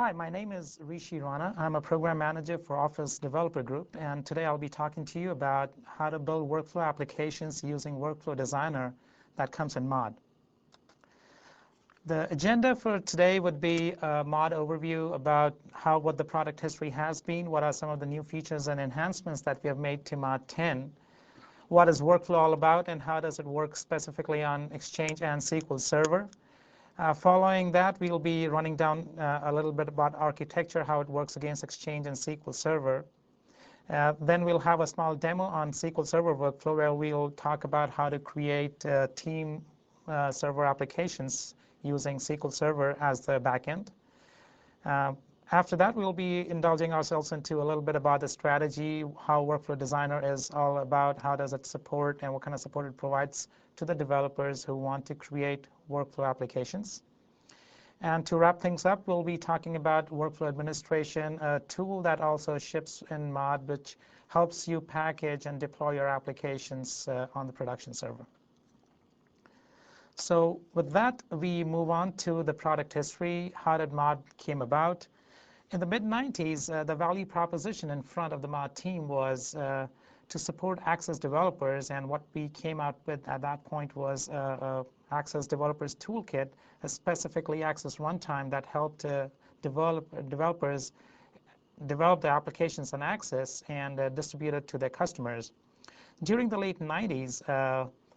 Hi, my name is Rishi Rana. I'm a program manager for Office Developer Group, and today I'll be talking to you about how to build workflow applications using Workflow Designer that comes in Mod. The agenda for today would be a Mod overview about what the product history has been, what are some of the new features and enhancements that we have made to Mod 10, what is Workflow all about, and how does it work specifically on Exchange and SQL Server. Following that, we'll be running down a little bit about architecture, how it works against Exchange and SQL Server. Then we'll have a small demo on SQL Server workflow where we'll talk about how to create team server applications using SQL Server as the backend. After that, we'll be indulging ourselves into a little bit about the strategy, how Workflow Designer is all about, how does it support, and what kind of support it provides to the developers who want to create workflow applications. And to wrap things up, we'll be talking about Workflow Administration, a tool that also ships in Mod, which helps you package and deploy your applications on the production server. So with that, we move on to the product history. How did Mod came about? In the mid-90s, the value proposition in front of the Mod team was to support Access developers, and what we came out with at that point was Access Developers Toolkit, specifically Access Runtime, that helped developers develop the applications on Access and distribute it to their customers. During the late 90s,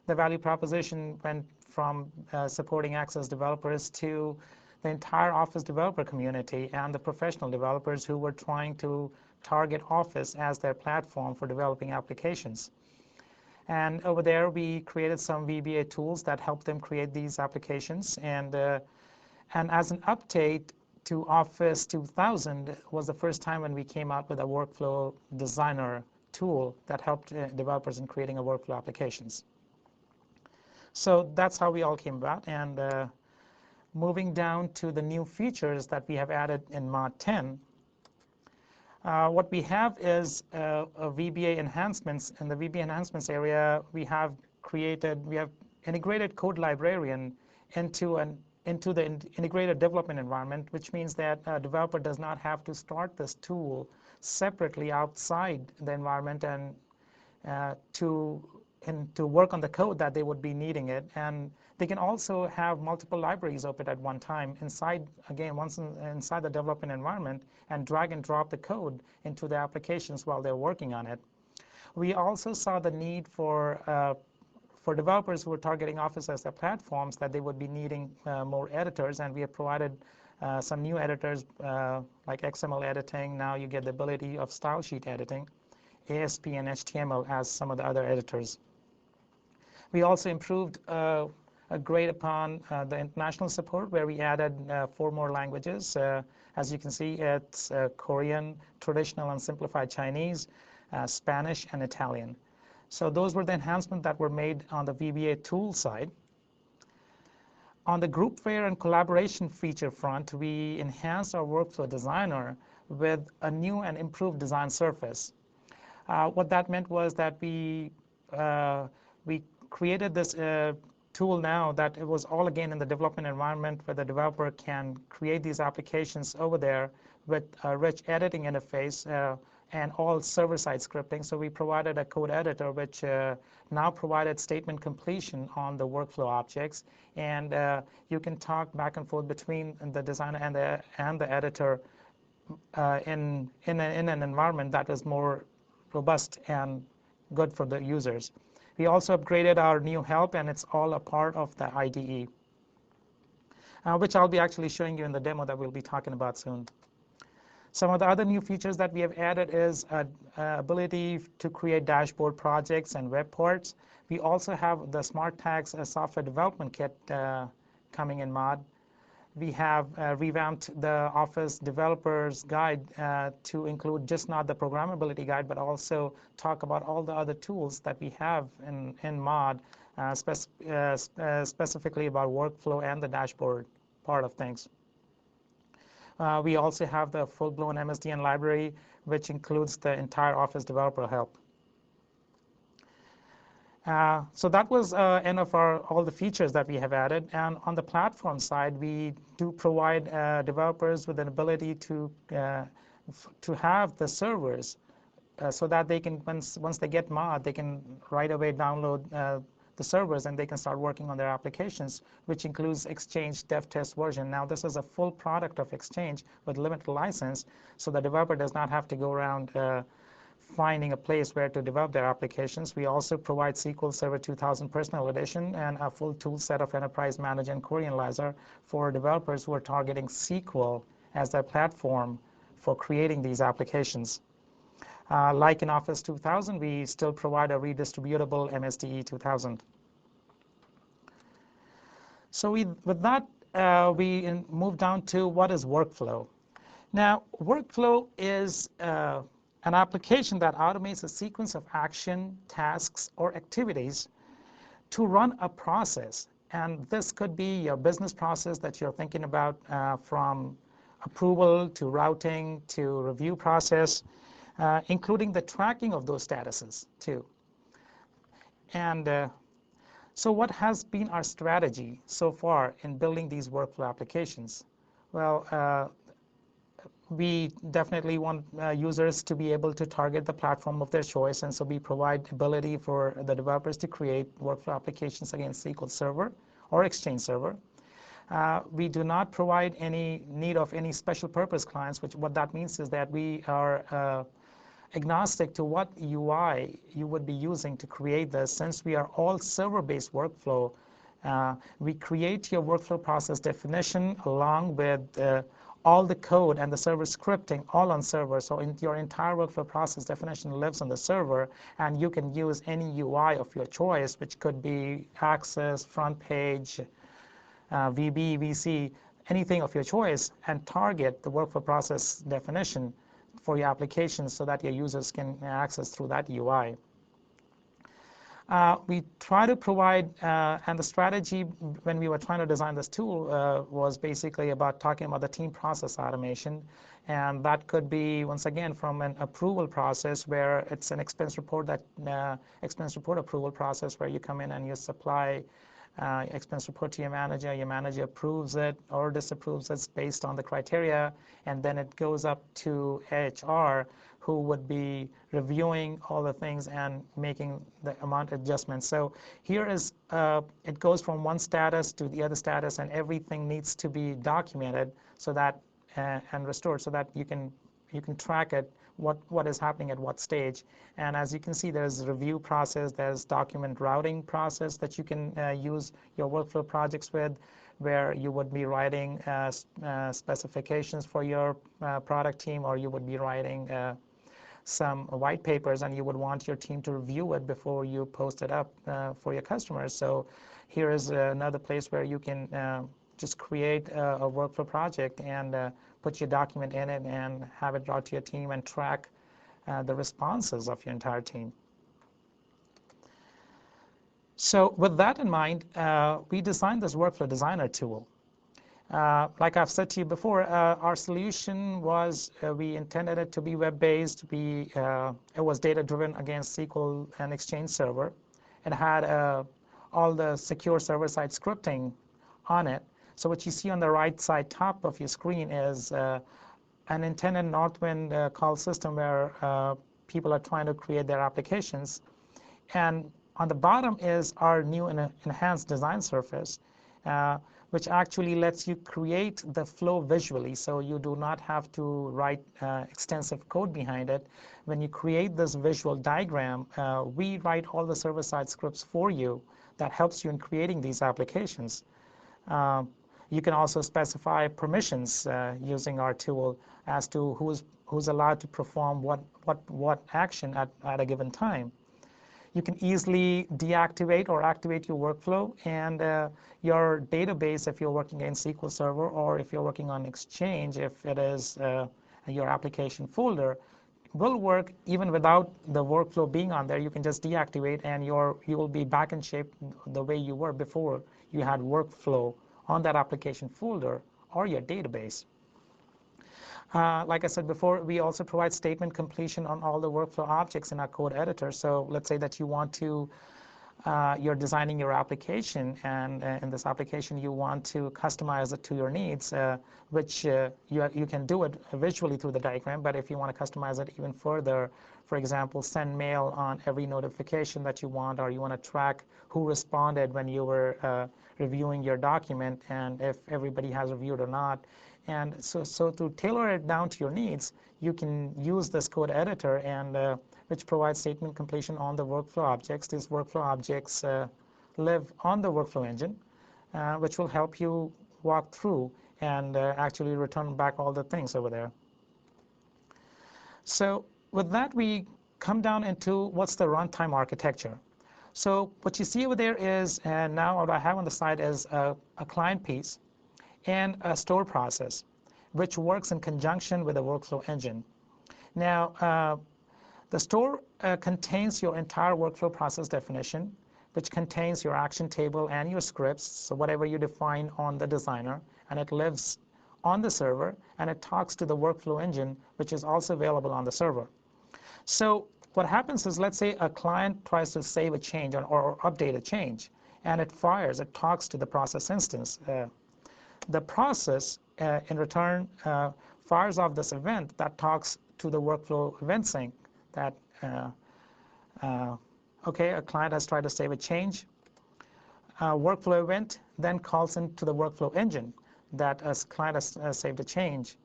the value proposition went from supporting Access developers to the entire Office developer community and the professional developers who were trying to target Office as their platform for developing applications. And over there, we created some VBA tools that helped them create these applications. And as an update to Office 2000 was the first time when we came out with a Workflow Designer tool that helped developers in creating a workflow applications. So that's how we all came about. And moving down to the new features that we have added in Mod 10, what we have is a VBA enhancements. In the VBA enhancements area, we have integrated Code Librarian into the integrated development environment, which means that a developer does not have to start this tool separately outside the environment and to work on the code that they would be needing it. And they can also have multiple libraries open at one time inside the development environment and drag and drop the code into the applications while they're working on it. We also saw the need for developers who are targeting Office as their platforms that they would be needing more editors, and we have provided some new editors like XML editing. Now you get the ability of style sheet editing, ASP and HTML as some of the other editors. We also improved a grade upon the international support, where we added 4 more languages. As you can see, it's Korean, traditional and simplified Chinese, Spanish, and Italian. So those were the enhancements that were made on the VBA tool side. On the groupware and collaboration feature front, we enhanced our Workflow Designer with a new and improved design surface. What that meant was that we created this tool now that it was all again in the development environment, where the developer can create these applications over there with a rich editing interface and all server-side scripting. So we provided a code editor which now provided statement completion on the workflow objects, and you can talk back and forth between the designer and the editor in an environment that is more robust and good for the users. We also upgraded our new help, and it's all a part of the IDE, which I'll be actually showing you in the demo that we'll be talking about soon. Some of the other new features that we have added is ability to create dashboard projects and web ports. We also have the Smart Tags software development kit coming in Mod. We have revamped the Office Developers Guide to include just not the programmability guide, but also talk about all the other tools that we have in Mod, specifically about workflow and the dashboard part of things. We also have the full-blown MSDN library, which includes the entire Office developer help. So that was end of all the features that we have added. And on the platform side, we do provide developers with an ability to have the servers so that they can, once they get mod, they can right away download the servers and they can start working on their applications, which includes Exchange Dev Test version. Now, this is a full product of Exchange with limited license, so the developer does not have to go around finding a place where to develop their applications. We also provide SQL Server 2000 Personal Edition and a full tool set of Enterprise Manager and Query Analyzer for developers who are targeting SQL as their platform for creating these applications. Like in Office 2000, we still provide a redistributable MSDE 2000. So with that, we move down to what is workflow. Now, workflow is an application that automates a sequence of action, tasks, or activities to run a process. And this could be your business process that you're thinking about, from approval to routing to review process, including the tracking of those statuses too. And so what has been our strategy so far in building these workflow applications? Well, we definitely want users to be able to target the platform of their choice, and so we provide ability for the developers to create workflow applications against SQL Server or Exchange Server. We do not provide any need of any special purpose clients, which what that means is that we are agnostic to what UI you would be using to create this. Since we are all server-based workflow, we create your workflow process definition along with all the code and the server scripting all on server. So your entire workflow process definition lives on the server, and you can use any UI of your choice, which could be Access, front page, VB, VC, anything of your choice, and target the workflow process definition for your applications so that your users can access through that UI. We try to provide, and the strategy when we were trying to design this tool was basically about talking about the team process automation. And that could be, once again, from an approval process where it's an expense report approval process where you come in and you supply expense report to your manager approves it or disapproves it based on the criteria, and then it goes up to HR, who would be reviewing all the things and making the amount adjustments. So here is, it goes from one status to the other status, and everything needs to be documented so that and restored so that you can track it, what is happening at what stage. And as you can see, there's review process, there's document routing process that you can use your workflow projects with, where you would be writing specifications for your product team, or you would be writing some white papers, and you would want your team to review it before you post it up for your customers. So here is another place where you can just create a workflow project and put your document in it and have it brought to your team and track the responses of your entire team. So with that in mind, we designed this workflow designer tool. Like I've said to you before, our solution was, we intended it to be web-based. It was data-driven against SQL and Exchange Server. It had all the secure server-side scripting on it. So what you see on the right side top of your screen is an intended Northwind call system where people are trying to create their applications. And on the bottom is our new and enhanced design surface, which actually lets you create the flow visually, so you do not have to write extensive code behind it. When you create this visual diagram, we write all the server-side scripts for you that helps you in creating these applications. You can also specify permissions using our tool as to who's allowed to perform what action at a given time. You can easily deactivate or activate your workflow, and your database, if you're working in SQL Server, or if you're working on Exchange, if it is your application folder, will work even without the workflow being on there. You can just deactivate, and you will be back in shape the way you were before you had workflow on that application folder or your database. Like I said before, we also provide statement completion on all the workflow objects in our code editor. So let's say that you want to you're designing your application, and in this application you want to customize it to your needs, which you can do it visually through the diagram, but if you want to customize it even further, for example, send mail on every notification that you want, or you want to track who responded when you were reviewing your document and if everybody has reviewed or not. And so to tailor it down to your needs, you can use this code editor, and which provides statement completion on the workflow objects. These workflow objects live on the workflow engine, which will help you walk through and actually return back all the things over there. So with that, we come down into what's the runtime architecture. So what you see over there is, and now what I have on the side is a client piece and a store process, which works in conjunction with the workflow engine. Now, the store contains your entire workflow process definition, which contains your action table and your scripts, so whatever you define on the designer, and it lives on the server, and it talks to the workflow engine, which is also available on the server. So what happens is, let's say a client tries to save a change or update a change, and it talks to the process instance. The process, in return, fires off this event that talks to the workflow event sync that, okay, a client has tried to save a change. Workflow event then calls into the workflow engine that a client has saved a change.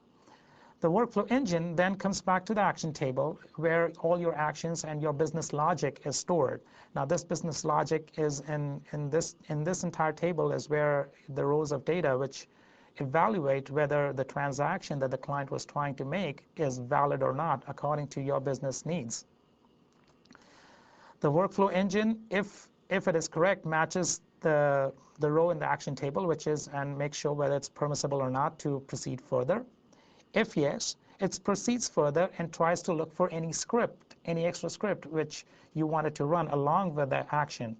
The workflow engine then comes back to the action table where all your actions and your business logic is stored. Now, this business logic is in this entire table is where the rows of data which evaluate whether the transaction that the client was trying to make is valid or not according to your business needs. The workflow engine, if it is correct, matches the row in the action table, which is, and makes sure whether it's permissible or not to proceed further. If yes, it proceeds further and tries to look for any script, any extra script which you wanted to run along with the action.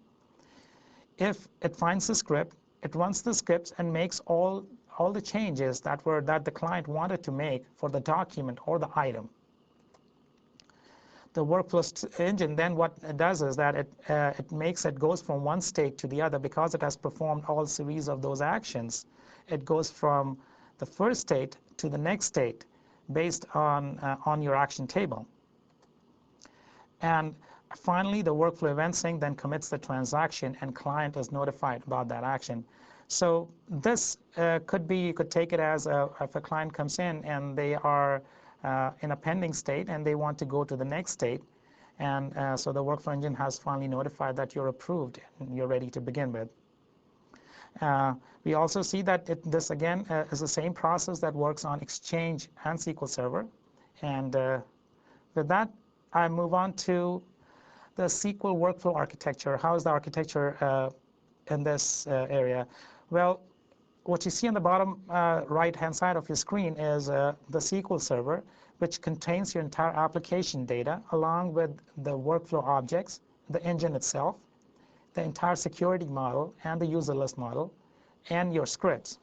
If it finds the script, it runs the scripts and makes all the changes that the client wanted to make for the document or the item. The workflow engine then what it does is that it goes from one state to the other because it has performed all series of those actions. It goes from the first state to the next state based on your action table. And finally, the workflow event sync then commits the transaction and client is notified about that action. So this you could take it as if a client comes in and they are in a pending state and they want to go to the next state, and so the workflow engine has finally notified that you're approved and you're ready to begin with. We also see that this again is the same process that works on Exchange and SQL Server, and with that I move on to the SQL workflow architecture. How is the architecture in this area? Well, what you see on the bottom right-hand side of your screen is the SQL Server, which contains your entire application data along with the workflow objects, the engine itself, the entire security model and the user list model, and your scripts.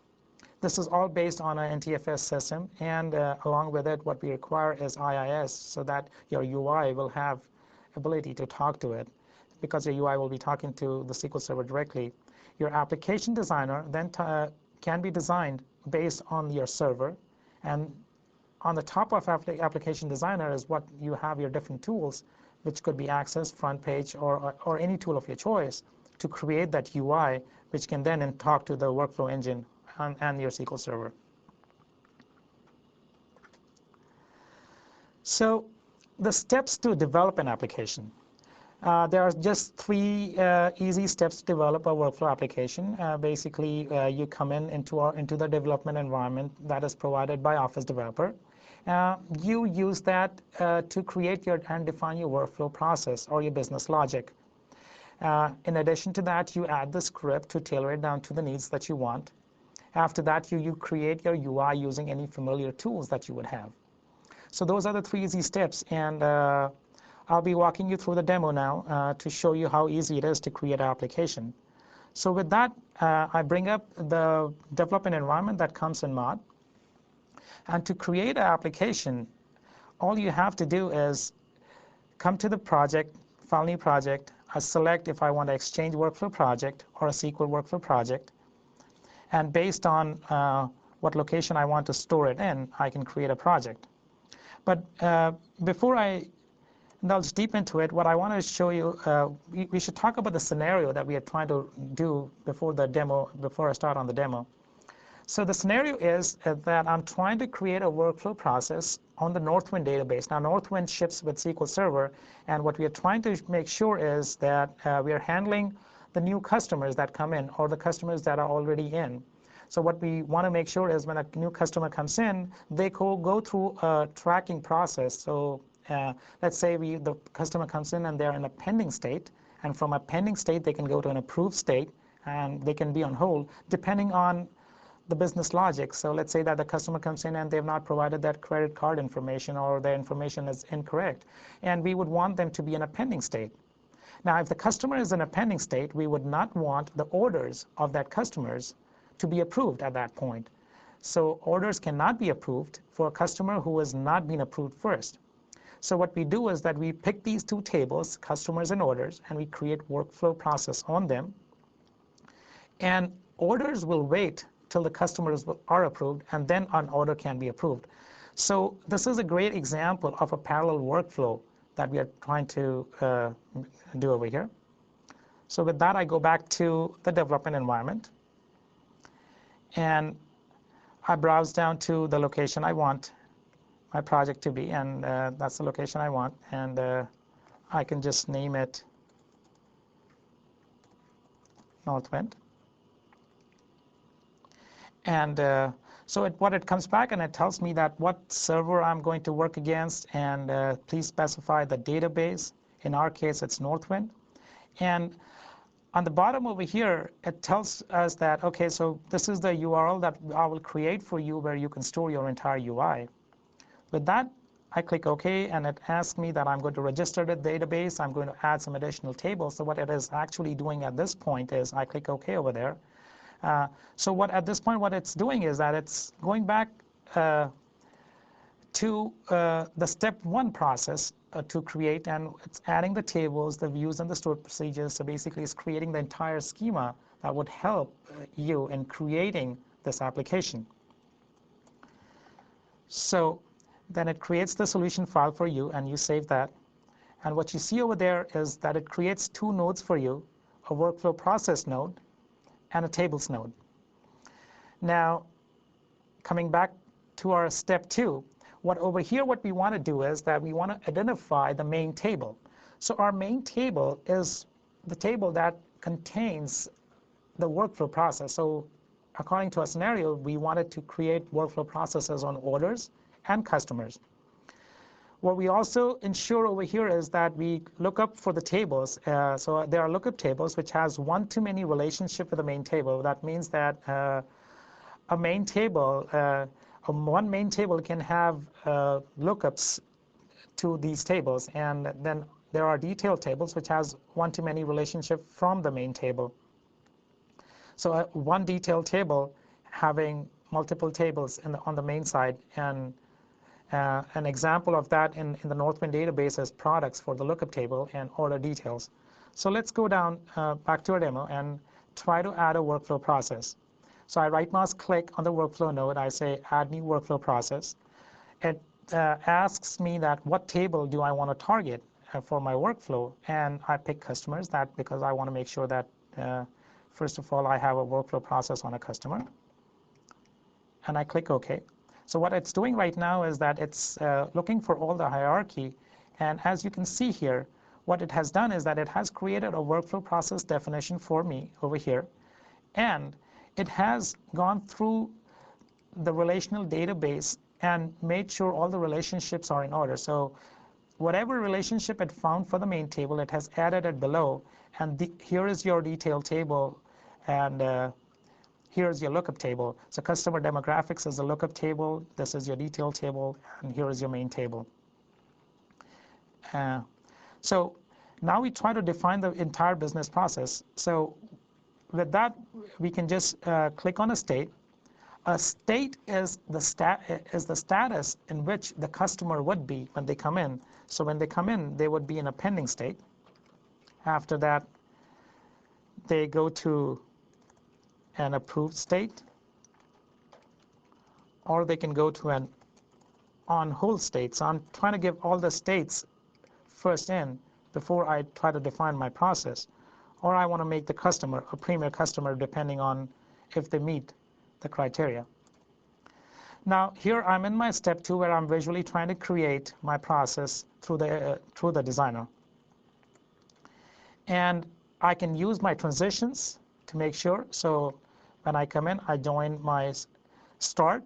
This is all based on an NTFS system, and along with it, what we require is IIS, so that your UI will have ability to talk to it, because your UI will be talking to the SQL Server directly. Your application designer then can be designed based on your server, and on the top of application designer is what you have your different tools, which could be Access, Front Page, or any tool of your choice to create that UI, which can then talk to the workflow engine and your SQL Server. So the steps to develop an application. There are just three easy steps to develop a workflow application. Basically, you come into the development environment that is provided by Office Developer. You use that to create and define your workflow process or your business logic. In addition to that, you add the script to tailor it down to the needs that you want. After that, you create your UI using any familiar tools that you would have. So those are the three easy steps, and I'll be walking you through the demo now to show you how easy it is to create an application. So with that, I bring up the development environment that comes in Mod. And to create an application, all you have to do is come to the project, File New Project, I select if I want to Exchange workflow project or a SQL workflow project. And based on what location I want to store it in, I can create a project. But before I indulge deep into it, what I want to show you, we should talk about the scenario that we are trying to do before the demo, before I start on the demo. So the scenario is that I'm trying to create a workflow process on the Northwind database. Now, Northwind ships with SQL Server, and what we are trying to make sure is that we are handling the new customers that come in or the customers that are already in. So what we want to make sure is when a new customer comes in, they go through a tracking process. So let's say the customer comes in and they're in a pending state, and from a pending state they can go to an approved state, and they can be on hold depending on the business logic. So let's say that the customer comes in and they've not provided that credit card information, or their information is incorrect, and we would want them to be in a pending state. Now, if the customer is in a pending state, we would not want the orders of that customers to be approved at that point. So orders cannot be approved for a customer who has not been approved first. So what we do is that we pick these two tables, customers and orders, and we create workflow process on them. And orders will wait till the customers are approved, and then an order can be approved. So this is a great example of a parallel workflow that we are trying to do over here. So with that, I go back to the development environment, and I browse down to the location I want my project to be, and that's the location I want, and I can just name it Northwind. And so what it comes back and it tells me that what server I'm going to work against, and please specify the database. In our case, it's Northwind. And on the bottom over here, it tells us that, okay, so this is the URL that I will create for you where you can store your entire UI. With that, I click OK, and it asks me that I'm going to register the database. I'm going to add some additional tables. So what it is actually doing at this point is I click OK over there. So at this point, what it's doing is that it's going back to the step 1 process to create, and it's adding the tables, the views, and the stored procedures. So basically, it's creating the entire schema that would help you in creating this application. So then it creates the solution file for you, and you save that. And what you see over there is that it creates 2 nodes for you, a workflow process node and a tables node. Now, coming back to our step 2, what we want to do is that we want to identify the main table. So our main table is the table that contains the workflow process. So according to our scenario, we wanted to create workflow processes on orders and customers. What we also ensure over here is that we look up for the tables. So there are lookup tables which has one-to-many relationship with the main table. That means that a main table, one main table can have lookups to these tables, and then there are detailed tables which has one-to-many relationship from the main table. So one detailed table having multiple tables on the main side, and an example of that in the Northwind database is products for the lookup table and order details. So let's go down back to our demo and try to add a workflow process. So I right mouse click on the workflow node. I say add new workflow process. It asks me that what table do I want to target for my workflow, and I pick customers, that because I want to make sure that first of all I have a workflow process on a customer, and I click OK. So what it's doing right now is that it's looking for all the hierarchy, and as you can see here, what it has done is that it has created a workflow process definition for me over here, and it has gone through the relational database and made sure all the relationships are in order. So whatever relationship it found for the main table, it has added it below, and here is your detailed table, and here's your lookup table. So customer demographics is the lookup table, this is your detailed table, and here is your main table. So now we try to define the entire business process. So with that, we can just click on a state. A state is the status in which the customer would be when they come in. So when they come in, they would be in a pending state. After that, they go to an approved state, or they can go to an on hold state. So I'm trying to give all the states first in before I try to define my process. Or I want to make the customer a premier customer depending on if they meet the criteria. Now here I'm in my step 2 where I'm visually trying to create my process through the designer. And I can use my transitions to make sure. So when I come in, I join my start,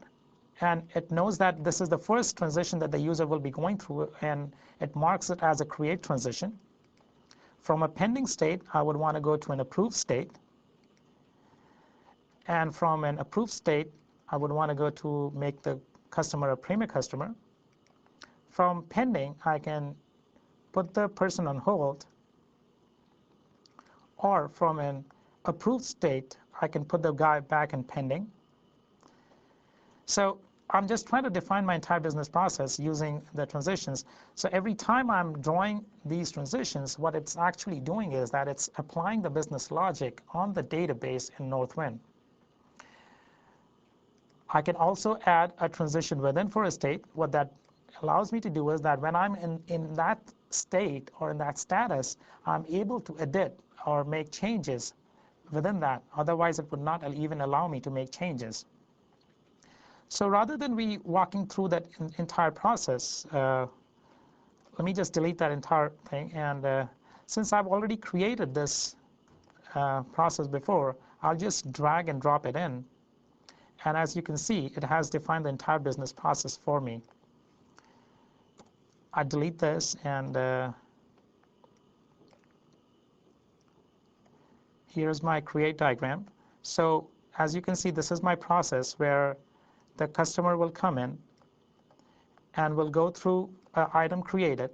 and it knows that this is the first transition that the user will be going through, and it marks it as a create transition. From a pending state, I would want to go to an approved state. And from an approved state, I would want to go to make the customer a premier customer. From pending, I can put the person on hold. Or from an approved state, I can put the guy back in pending. So I'm just trying to define my entire business process using the transitions. So every time I'm drawing these transitions, what it's actually doing is that it's applying the business logic on the database in Northwind. I can also add a transition within for a state. What that allows me to do is that when I'm in that state or in that status, I'm able to edit or make changes within that. Otherwise, it would not even allow me to make changes. So rather than me walking through that entire process, let me just delete that entire thing. And since I've already created this process before, I'll just drag and drop it in. And as you can see, it has defined the entire business process for me. I delete this, and here's my create diagram. So as you can see, this is my process where the customer will come in and will go through an item created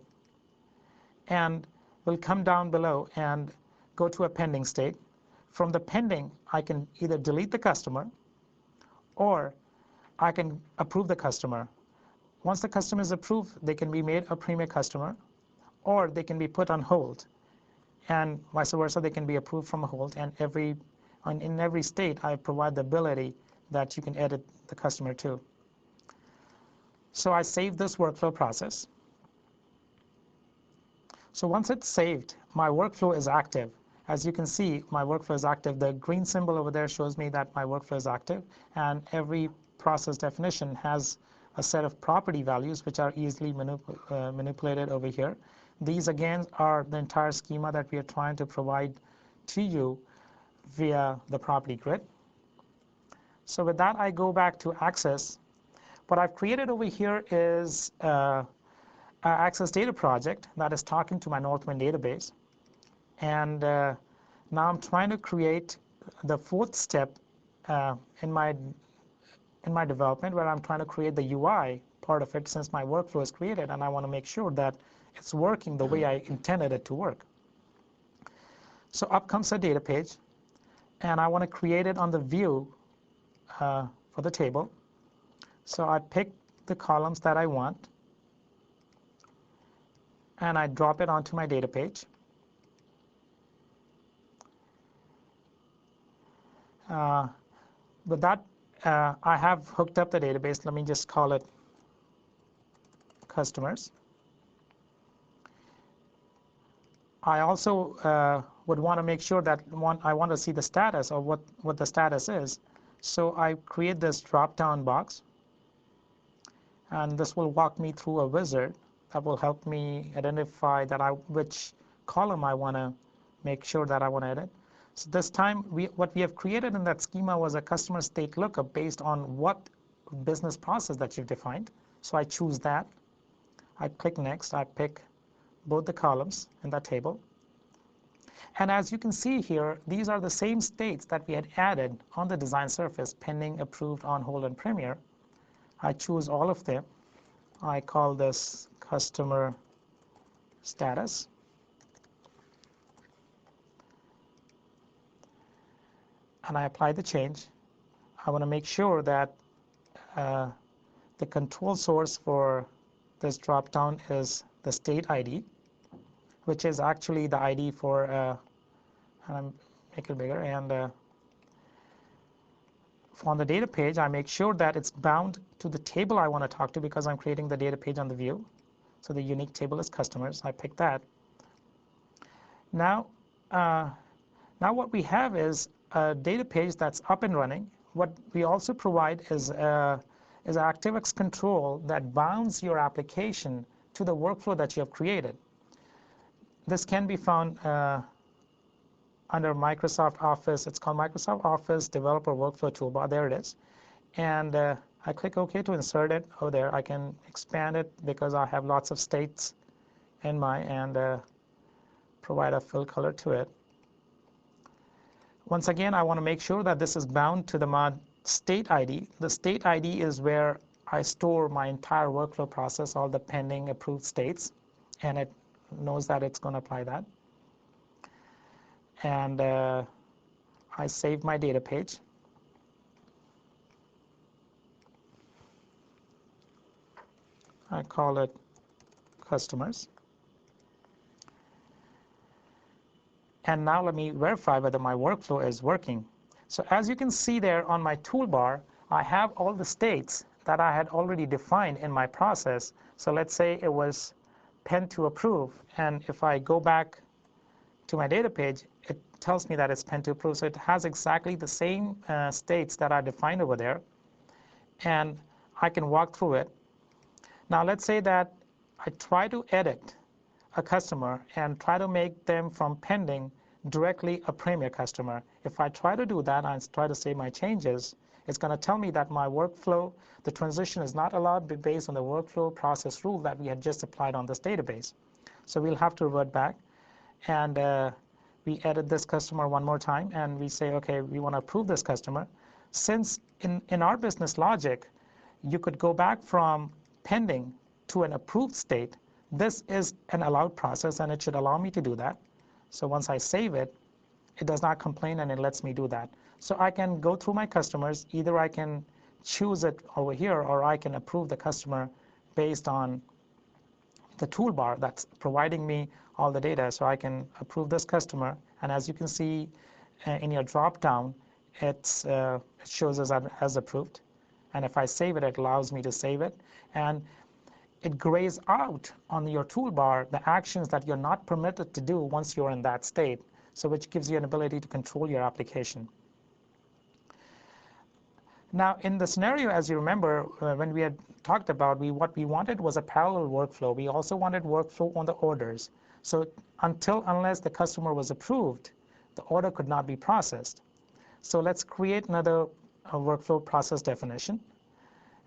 and will come down below and go to a pending state. From the pending, I can either delete the customer or I can approve the customer. Once the customer is approved, they can be made a premier customer, or they can be put on hold, and vice versa, they can be approved from a hold. And in every state, I provide the ability that you can edit the customer too. So I save this workflow process. So once it's saved, my workflow is active. As you can see, my workflow is active. The green symbol over there shows me that my workflow is active, and every process definition has a set of property values which are easily manipulated over here. These again are the entire schema that we are trying to provide to you via the property grid. So with that, I go back to Access. What I've created over here is an Access data project that is talking to my Northwind database. And now I'm trying to create the fourth step in my development, where I'm trying to create the UI part of it, since my workflow is created, and I want to make sure that it's working the way I intended it to work. So up comes a data page, and I want to create it on the view for the table. So I pick the columns that I want, and I drop it onto my data page. With that, I have hooked up the database. Let me just call it customers. I also would want to make sure that I want to see the status of what the status is. So I create this drop-down box, and this will walk me through a wizard that will help me identify which column I want to make sure that I want to edit. So this time, what we have created in that schema was a customer state lookup based on what business process that you've defined. So I choose that. I click Next. I pick both the columns in that table. And as you can see here, these are the same states that we had added on the design surface: pending, approved, on hold, and premier. I choose all of them. I call this customer status. And I apply the change. I want to make sure that the control source for this drop-down is the state ID. which is actually the ID for, make it bigger, and on the data page, I make sure that it's bound to the table I want to talk to because I'm creating the data page on the view. So the unique table is customers. I pick that. Now, what we have is a data page that's up and running. What we also provide is ActiveX control that bounds your application to the workflow that you have created. This can be found under Microsoft Office. It's called Microsoft Office Developer Workflow Toolbar. There it is. And I click OK to insert it. Oh, there. I can expand it because I have lots of states in my, and provide a fill color to it. Once again, I want to make sure that this is bound to the mod state ID. The state ID is where I store my entire workflow process, all the pending approved states, and it knows that it's going to apply that. And I save my data page. I call it customers. And now let me verify whether my workflow is working. So as you can see there on my toolbar, I have all the states that I had already defined in my process. So let's say it was pen to approve. And if I go back to my data page, it tells me that it's pen to approve. So it has exactly the same states that I defined over there. And I can walk through it. Now let's say that I try to edit a customer and try to make them from pending directly a premier customer. If I try to do that and try to save my changes, it's going to tell me that my workflow, the transition is not allowed based on the workflow process rule that we had just applied on this database. So we'll have to revert back, and we edit this customer one more time, and we say, okay, we want to approve this customer. Since in our business logic, you could go back from pending to an approved state, this is an allowed process, and it should allow me to do that. So once I save it, it does not complain, and it lets me do that. So I can go through my customers. Either I can choose it over here, or I can approve the customer based on the toolbar that's providing me all the data. So I can approve this customer, and as you can see in your drop down, it shows as approved. And if I save it, it allows me to save it. And it grays out on your toolbar the actions that you're not permitted to do once you're in that state, so which gives you an ability to control your application. Now, in the scenario, as you remember, when we had talked about, what we wanted was a parallel workflow. We also wanted workflow on the orders. So unless the customer was approved, the order could not be processed. So let's create another workflow process definition.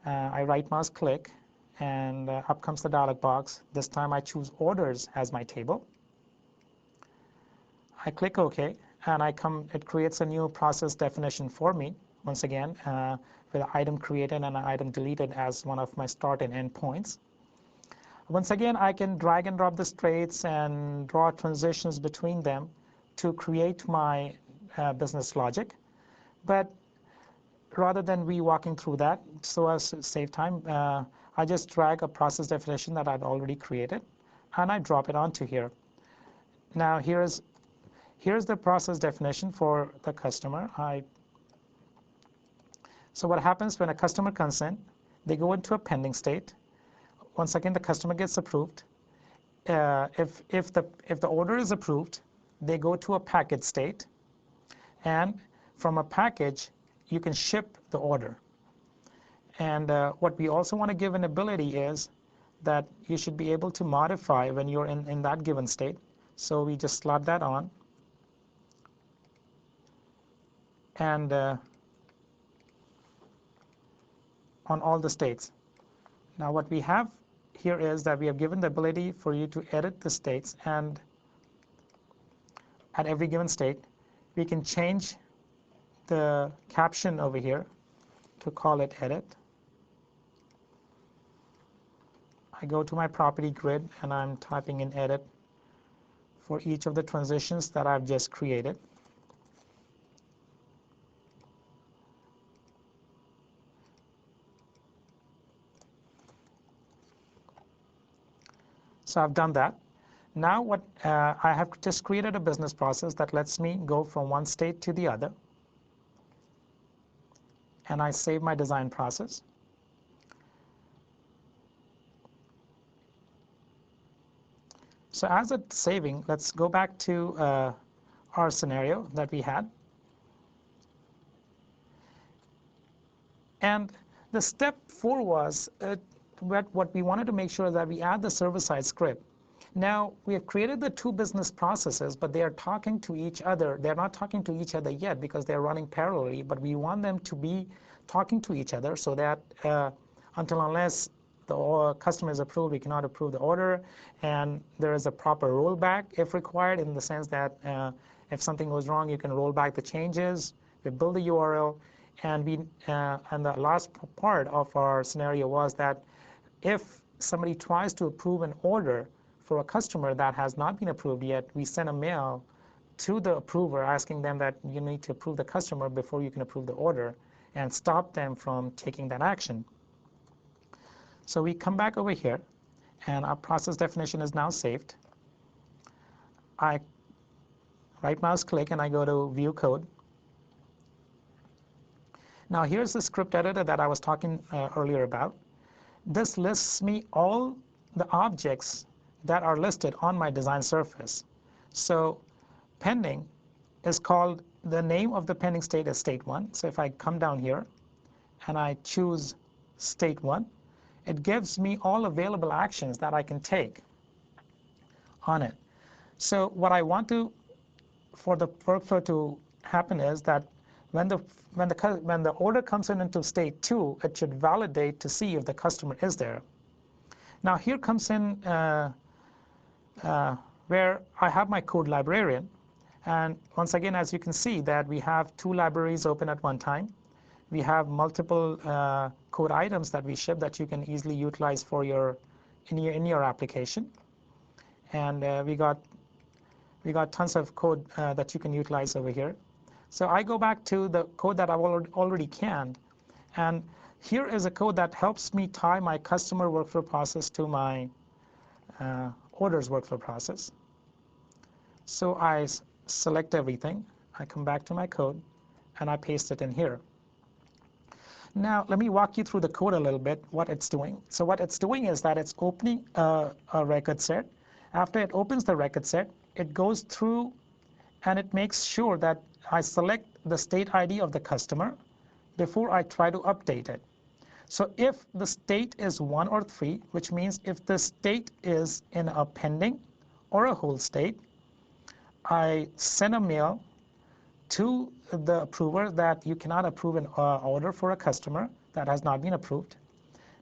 I right mouse click, and up comes the dialog box. This time I choose orders as my table. I click OK, and it creates a new process definition for me, once again, with an item created and an item deleted as one of my start and end points. Once again, I can drag and drop the states and draw transitions between them to create my business logic. But rather than walking through that, so as to save time, I just drag a process definition that I've already created, and I drop it onto here. Now here's the process definition for the customer. So what happens when a customer comes in, they go into a pending state. Once again, the customer gets approved. If the order is approved, they go to a package state, and from a package, you can ship the order. And what we also want to give an ability is that you should be able to modify when you're in that given state. So we just slot that on. And on all the states. Now what we have here is that we have given the ability for you to edit the states, and at every given state, we can change the caption over here to call it edit. I go to my property grid, and I'm typing in edit for each of the transitions that I've just created. So I've done that. Now what I have just created a business process that lets me go from one state to the other, and I save my design process. So as it's saving, let's go back to our scenario that we had. And the step 4 was what we wanted to make sure that we add the server-side script. Now, we have created the two business processes, but they are talking to each other. They're not talking to each other yet because they're running parallelly, but we want them to be talking to each other so that until unless the customer is approved, we cannot approve the order, and there is a proper rollback if required, in the sense that if something goes wrong, you can roll back the changes. We build the URL, and the last part of our scenario was that if somebody tries to approve an order for a customer that has not been approved yet, we send a mail to the approver asking them that you need to approve the customer before you can approve the order, and stop them from taking that action. So we come back over here, and our process definition is now saved. I right mouse click and I go to view code. Now here's the script editor that I was talking earlier about. This lists me all the objects that are listed on my design surface. So pending is called, the name of the pending state is state 1. So if I come down here and I choose state 1, it gives me all available actions that I can take on it. So what I want for the workflow to happen is that when the order comes into state 2, it should validate to see if the customer is there. Now here comes in where I have my code librarian, and once again, as you can see, that we have 2 libraries open at one time. We have multiple code items that we ship that you can easily utilize for in your application, and we got tons of code that you can utilize over here. So I go back to the code that I've already canned, and here is a code that helps me tie my customer workflow process to my orders workflow process. So I select everything, I come back to my code, and I paste it in here. Now let me walk you through the code a little bit, what it's doing. So what it's doing is that it's opening a record set. After it opens the record set, it goes through and it makes sure that I select the state ID of the customer before I try to update it. So if the state is 1 or 3, which means if the state is in a pending or a hold state, I send a mail to the approver that you cannot approve an order for a customer that has not been approved.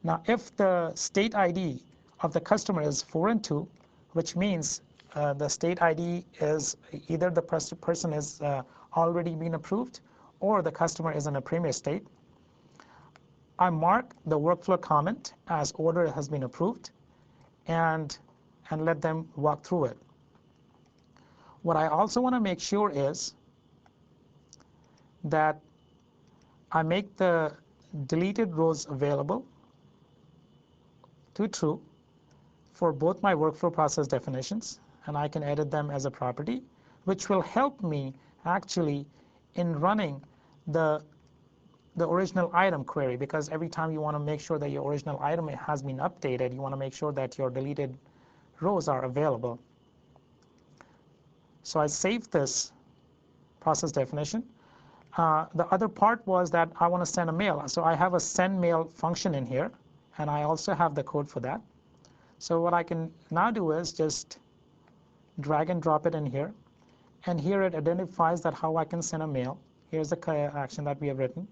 Now if the state ID of the customer is 4 and 2, which means the state ID is either the person is already been approved or the customer is in a premier state, I mark the workflow comment as order has been approved and let them walk through it. What I also want to make sure is that I make the deleted rows available to true for both my workflow process definitions, and I can edit them as a property, which will help me actually in running the original item query, because every time you want to make sure that your original item has been updated, you want to make sure that your deleted rows are available. So I saved this process definition. The other part was that I want to send a mail. So I have a send mail function in here, and I also have the code for that. So what I can now do is just drag and drop it in here, and here it identifies that how I can send a mail. Here's the action that we have written,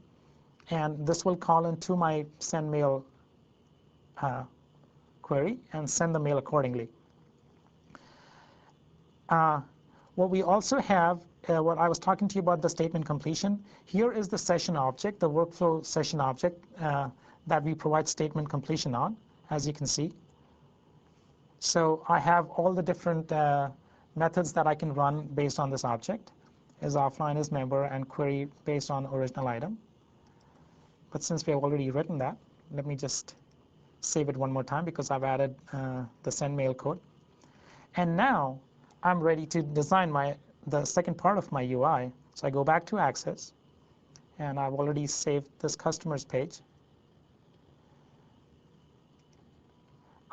and this will call into my send mail query and send the mail accordingly. What we also have, what I was talking to you about the statement completion, here is the session object, the workflow session object that we provide statement completion on, as you can see. So I have all the different methods that I can run based on this object, is offline, is member, and query based on original item. But since we have already written that, let me just save it one more time because I've added the send mail code. And now I'm ready to design the second part of my UI. So I go back to Access, and I've already saved this customers page.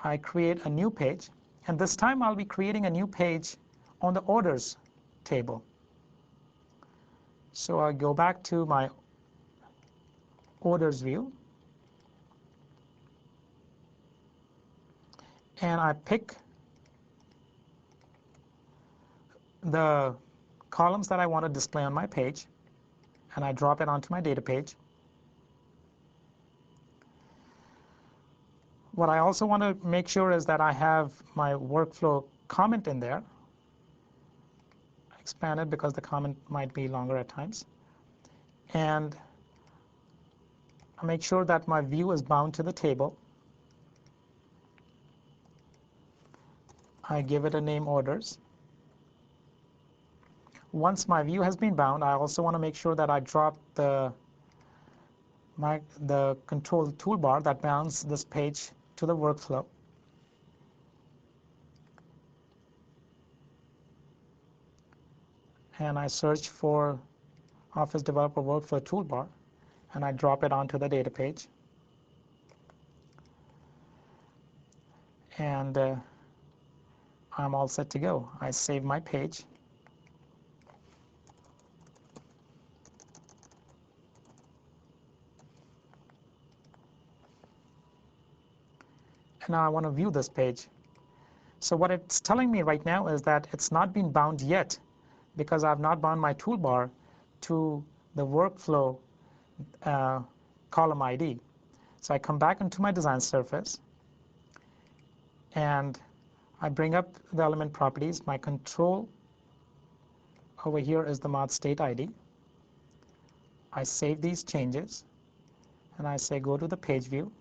I create a new page, and this time I'll be creating a new page on the orders table. So I go back to my orders view, and I pick the columns that I want to display on my page, and I drop it onto my data page. What I also want to make sure is that I have my workflow comment in there. I expand it because the comment might be longer at times. And I make sure that my view is bound to the table. I give it a name orders. Once my view has been bound, I also want to make sure that I drop the control toolbar that bounds this page to the workflow. And I search for Office Developer Workflow Toolbar, and I drop it onto the data page. And I'm all set to go. I save my page. And now I want to view this page. So what it's telling me right now is that it's not been bound yet because I've not bound my toolbar to the workflow column ID. So I come back into my design surface, and I bring up the element properties. My control over here is the mod state ID. I save these changes, and I say go to the page view.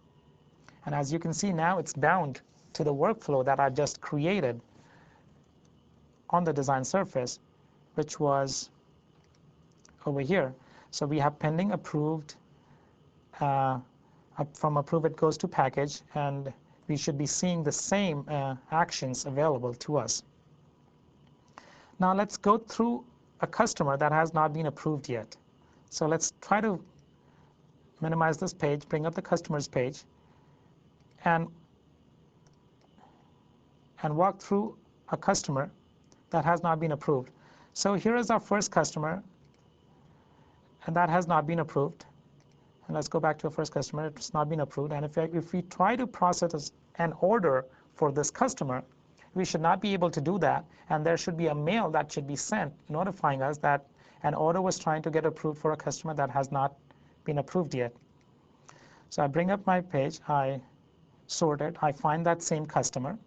And as you can see now, it's bound to the workflow that I just created on the design surface, which was over here. So we have pending approved. From approve it goes to package, and we should be seeing the same actions available to us. Now let's go through a customer that has not been approved yet. So let's try to minimize this page, bring up the customers page, and walk through a customer that has not been approved. So here is our first customer, and that has not been approved. And let's go back to our first customer. It's not been approved. And if we try to process an order for this customer, we should not be able to do that. And there should be a mail that should be sent notifying us that an order was trying to get approved for a customer that has not been approved yet. So I bring up my page. I sort it. I find that same customer.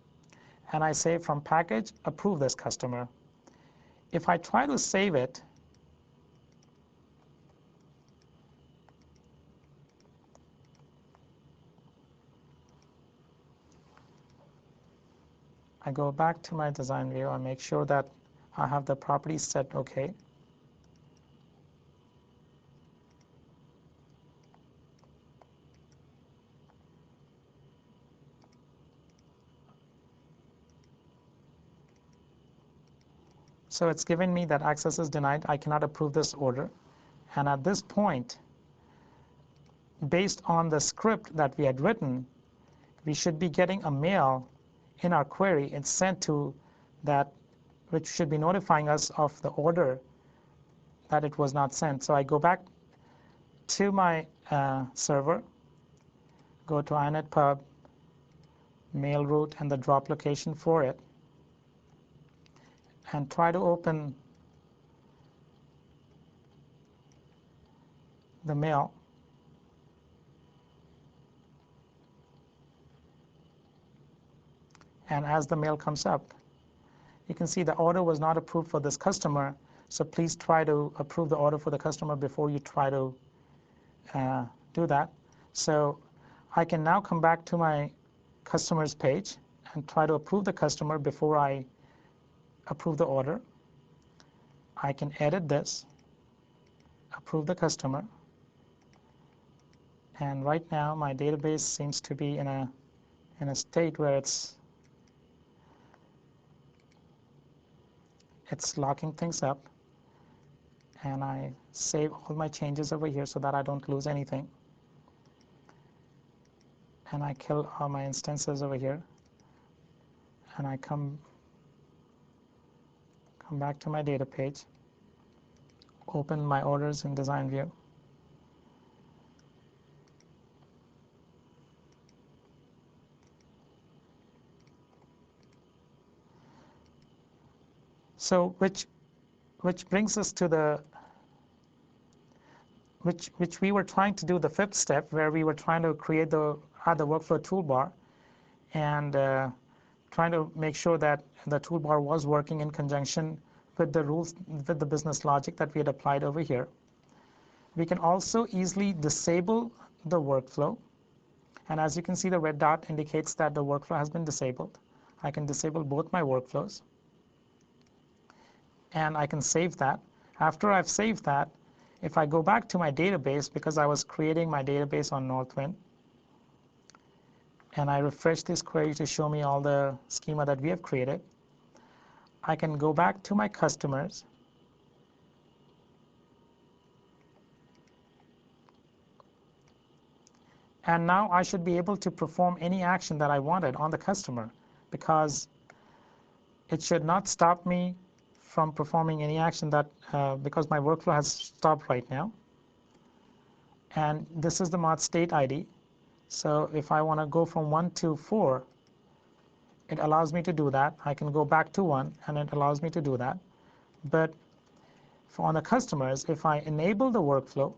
And I say from package, approve this customer. If I try to save it, I go back to my design view. I make sure that I have the properties set OK. So it's given me that access is denied. I cannot approve this order. And at this point, based on the script that we had written, we should be getting a mail in our query. It's sent to that, which should be notifying us of the order that it was not sent. So I go back to my server, go to inet pub, mail route, and the drop location for it, and try to open the mail. And as the mail comes up, you can see the order was not approved for this customer. So please try to approve the order for the customer before you try to do that. So I can now come back to my customers page and try to approve the customer before I approve the order. I can edit this, approve the customer. And right now my database seems to be in a state where it's it's locking things up, and I save all my changes over here so that I don't lose anything, and I kill all my instances over here, and I come back to my data page, open my orders in design view, so which brings us to the which we were trying to do the fifth step, where we were trying to create add the workflow toolbar, and trying to make sure that the toolbar was working in conjunction with the rules, with the business logic that we had applied over here. We can also easily disable the workflow, and as you can see, the red dot indicates that the workflow has been disabled. I can disable both my workflows, and I can save that. After I've saved that, if I go back to my database, because I was creating my database on Northwind, and I refresh this query to show me all the schema that we have created, I can go back to my customers, and now I should be able to perform any action that I wanted on the customer, because it should not stop me from performing any action that because my workflow has stopped right now. And this is the mod state ID. So if I want to go from 1 to 4, it allows me to do that. I can go back to 1, and it allows me to do that. But on the customers, if I enable the workflow,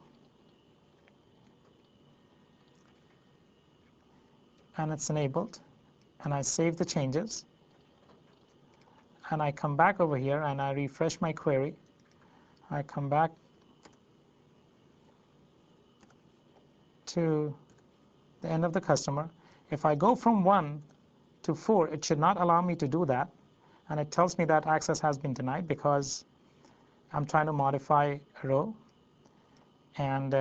and it's enabled, and I save the changes, and I come back over here and I refresh my query, I come back to the end of the customer. If I go from 1 to 4, it should not allow me to do that, and it tells me that access has been denied because I'm trying to modify a row. And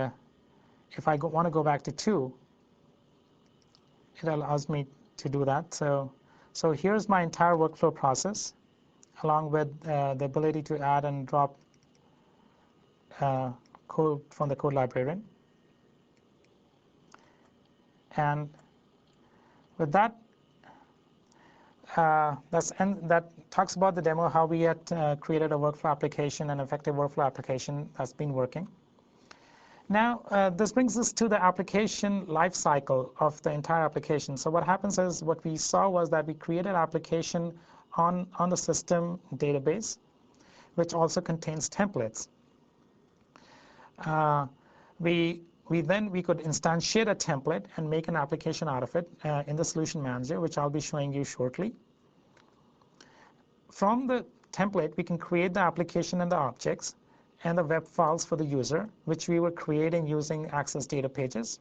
if I want to go back to 2, it allows me to do that. So here's my entire workflow process, along with the ability to add and drop code from the code librarian. And with that, that talks about the demo, how we had created a workflow application, an effective workflow application that's been working. Now, this brings us to the application lifecycle of the entire application. So what happens is, what we saw was that we created an application on the system database, which also contains templates. We could instantiate a template and make an application out of it in the solution manager, which I'll be showing you shortly. From the template, we can create the application and the objects and the web files for the user, which we were creating using Access data pages.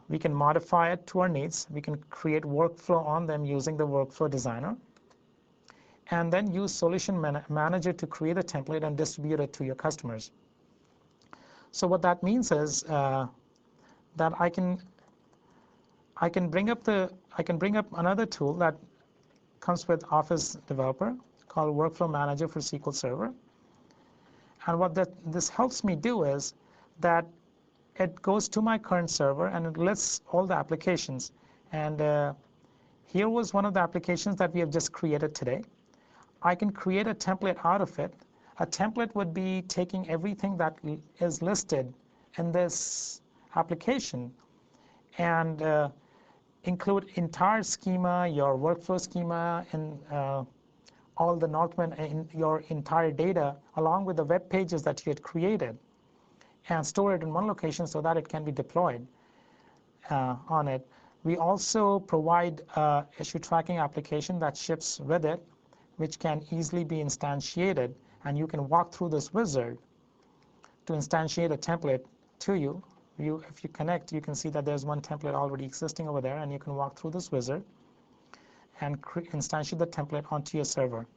We can modify it to our needs. We can create workflow on them using the workflow designer, and then use solution manager to create a template and distribute it to your customers. So what that means is that I can bring up another tool that comes with Office Developer called Workflow Manager for SQL Server. And what this helps me do is that it goes to my current server and it lists all the applications. And here was one of the applications that we have just created today. I can create a template out of it. A template would be taking everything that is listed in this application and include entire schema, your workflow schema, and all the Northwind in your entire data, along with the web pages that you had created, and store it in one location so that it can be deployed on it. We also provide issue tracking application that ships with it, which can easily be instantiated, and you can walk through this wizard to instantiate a template to you. If you connect, you can see that there's one template already existing over there, and you can walk through this wizard and instantiate the template onto your server.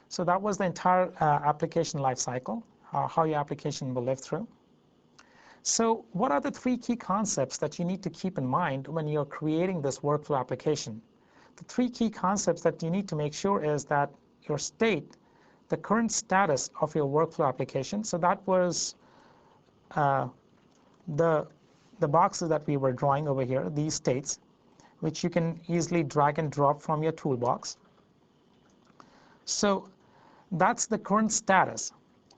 So that was the entire application lifecycle, how your application will live through. So what are the three key concepts that you need to keep in mind when you're creating this workflow application? The three key concepts that you need to make sure is that your state, the current status of your workflow application. So that was the boxes that we were drawing over here, these states, which you can easily drag and drop from your toolbox. So that's the current status.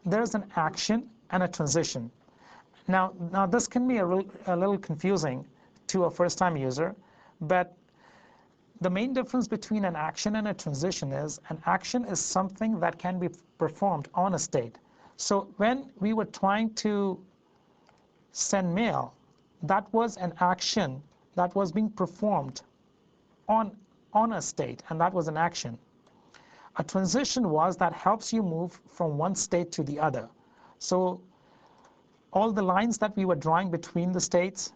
There's an action and a transition. Now this can be a little confusing to a first-time user, but the main difference between an action and a transition is an action is something that can be performed on a state. So when we were trying to send mail, that was an action that was being performed on a state, and that was an action. A transition was that helps you move from one state to the other. So all the lines that we were drawing between the states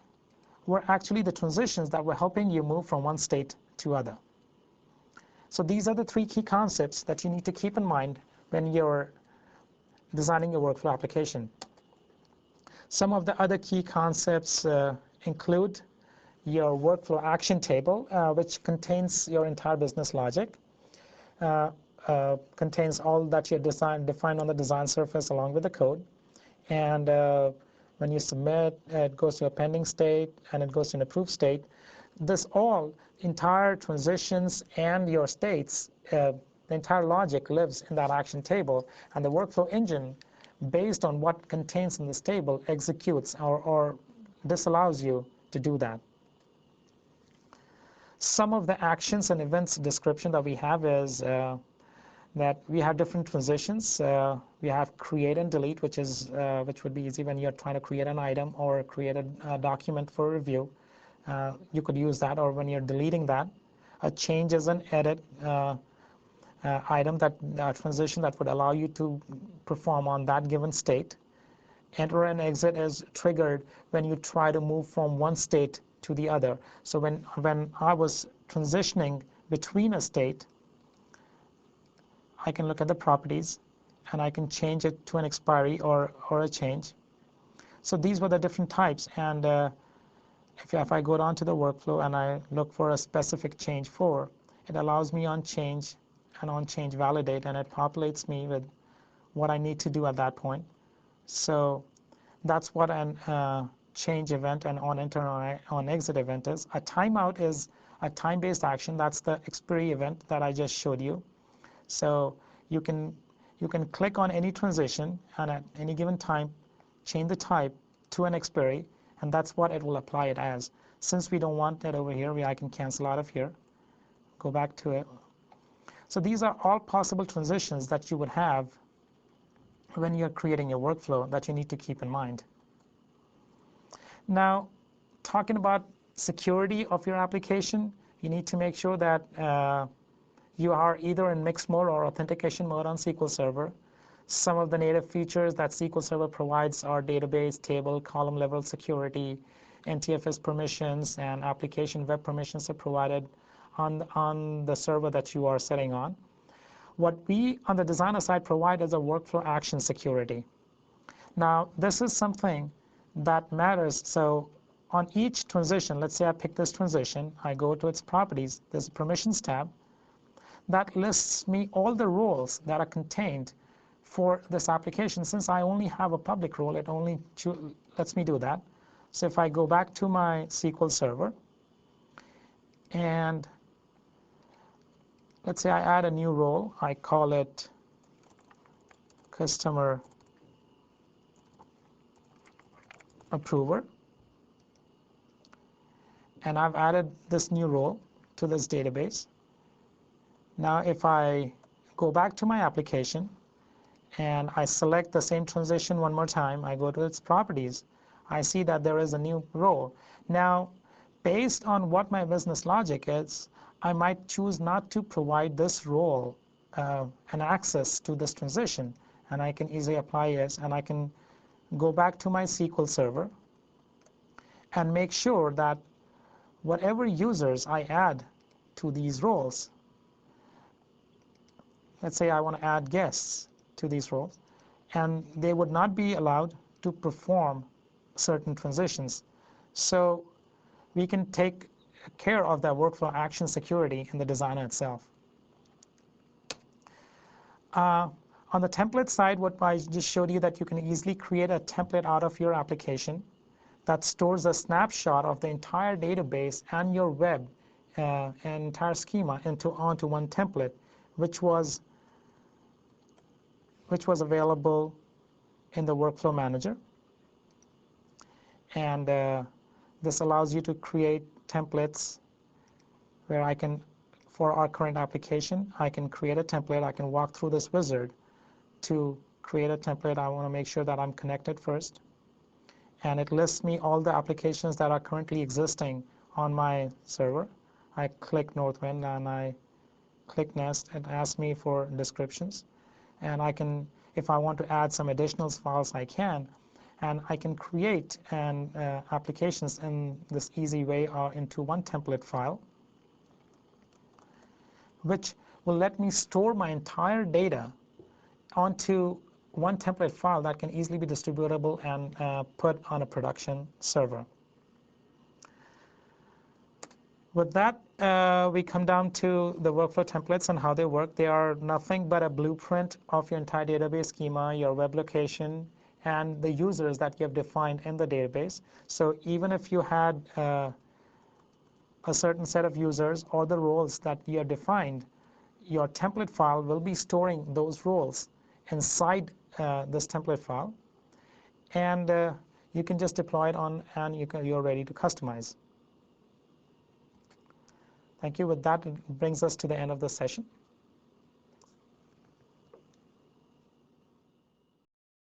were actually the transitions that were helping you move from one state to other. So these are the three key concepts that you need to keep in mind when you're designing your workflow application. Some of the other key concepts include your workflow action table, which contains your entire business logic, contains all that you defined on the design surface along with the code. And when you submit, it goes to a pending state and it goes to an approved state. This all entire transitions and your states, the entire logic lives in that action table, and the workflow engine, based on what contains in this table, executes or disallows you to do that. Some of the actions and events description that we have is that we have different transitions. We have create and delete, which would be easy when you're trying to create an item or create a document for review. You could use that, or when you're deleting that. A change is an edit item, that transition that would allow you to perform on that given state. Enter and exit is triggered when you try to move from one state to the other. So when I was transitioning between a state, I can look at the properties and I can change it to an expiry or a change. So these were the different types, and if I go down to the workflow and I look for a specific change for, it allows me on change and on change validate, and it populates me with what I need to do at that point. So that's what an change event and on enter and on exit event is. A timeout is a time-based action. That's the expiry event that I just showed you. So you can click on any transition and at any given time change the type to an expiry, and that's what it will apply it as. Since we don't want that over here, I can cancel out of here, go back to it. So these are all possible transitions that you would have when you're creating your workflow that you need to keep in mind. Now, talking about security of your application, you need to make sure that you are either in mixed mode or authentication mode on SQL Server. Some of the native features that SQL Server provides are database, table, column level security, NTFS permissions, and application web permissions are provided on the server that you are setting on. What we on the designer side provide is a workflow action security. Now, this is something that matters. So on each transition, let's say I pick this transition, I go to its properties, there's a permissions tab that lists me all the roles that are contained for this application. Since I only have a public role, it only lets me do that. So if I go back to my SQL Server and let's say I add a new role, I call it customer approver, and I've added this new role to this database. Now if I go back to my application and I select the same transition one more time, I go to its properties, I see that there is a new role. Now, based on what my business logic is, I might choose not to provide this role an access to this transition, and I can easily apply it, and I can go back to my SQL Server and make sure that whatever users I add to these roles, let's say I want to add guests to these roles, and they would not be allowed to perform certain transitions. So we can take care of that workflow action security in the designer itself. On the template side, what I just showed you, that you can easily create a template out of your application that stores a snapshot of the entire database and your web and entire schema onto one template, which was available in the workflow manager. And this allows you to create templates where I can, for our current application, I can create a template. I can walk through this wizard to create a template. I want to make sure that I'm connected first. And it lists me all the applications that are currently existing on my server. I click Northwind and I click Nest. It asks me for descriptions. And I can, if I want to add some additional files, I can. And I can create applications in this easy way into one template file, which will let me store my entire data onto one template file that can easily be distributable and put on a production server. With that, we come down to the workflow templates and how they work. They are nothing but a blueprint of your entire database schema, your web location, and the users that you have defined in the database. So even if you had a certain set of users or the roles that you have defined, your template file will be storing those roles inside this template file, and you can just deploy it on, and you're ready to customize. Thank you. With that, it brings us to the end of the session.